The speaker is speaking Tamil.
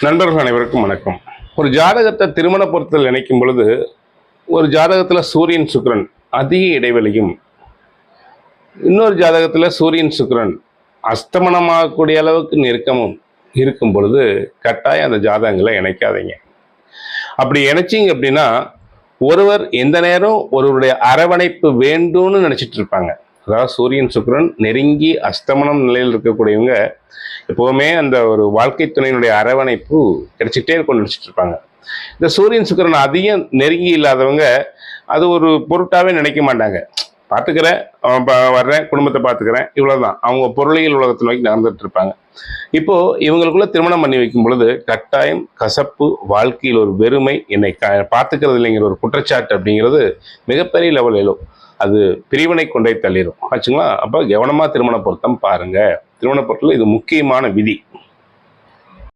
நண்பர்கள் அனைவருக்கும் வணக்கம். ஒரு ஜாதகத்தை திருமண பொருத்தல் நினைக்கும் பொழுது ஒரு ஜாதகத்தில் சூரியன் சுக்கிரன் அதிக இடைவெளியும், இன்னொரு ஜாதகத்தில் சூரியன் சுக்கிரன் அஸ்தமனமாகக்கூடிய அளவுக்கு நெருக்கமும் இருக்கும் பொழுது கட்டாயம் அந்த ஜாதகங்களை இணைக்காதீங்க. அப்படி இணைச்சிங்க அப்படின்னா ஒருவர் எந்த நேரம் ஒருவருடைய அரவணைப்பு வேண்டும்னு நினைச்சிட்டு இருப்பாங்க. அதாவது சூரியன் சுக்கிரன் நெருங்கி அஸ்தமனம் நிலையில் இருக்கக்கூடியவங்க எப்போவுமே அந்த ஒரு வாழ்க்கை துணையினுடைய அரவணைப்பு கிடைச்சிட்டே இருக்கும் நினைச்சிட்டு இருப்பாங்க. இந்த சூரியன் சுக்கிரன் அதிகம் நெருங்கி இல்லாதவங்க அது ஒரு பொருட்டாவே நினைக்க மாட்டாங்க. பார்த்துக்கிறேன், வர்றேன், குடும்பத்தை பார்த்துக்கிறேன், இவ்வளவுதான். அவங்க பொருளியல் உலகத்தை நோக்கி நடந்துட்டு இருப்பாங்க. இப்போ இவங்களுக்குள்ள திருமணம் பண்ணி வைக்கும் பொழுது கட்டாயம் கசப்பு, வாழ்க்கையில் ஒரு வெறுமை, என்னை பார்த்துக்கிறது இல்லைங்கிற ஒரு குற்றச்சாட்டு அப்படிங்கிறது மிகப்பெரிய லெவல் எழும். அது பிரிவினை கொண்டே தள்ளிடும் ஆச்சுங்களா. அப்போ கவனமா திருமண பொருத்தம் பாருங்க. திருமண பொருத்தம் இது முக்கியமான விதி.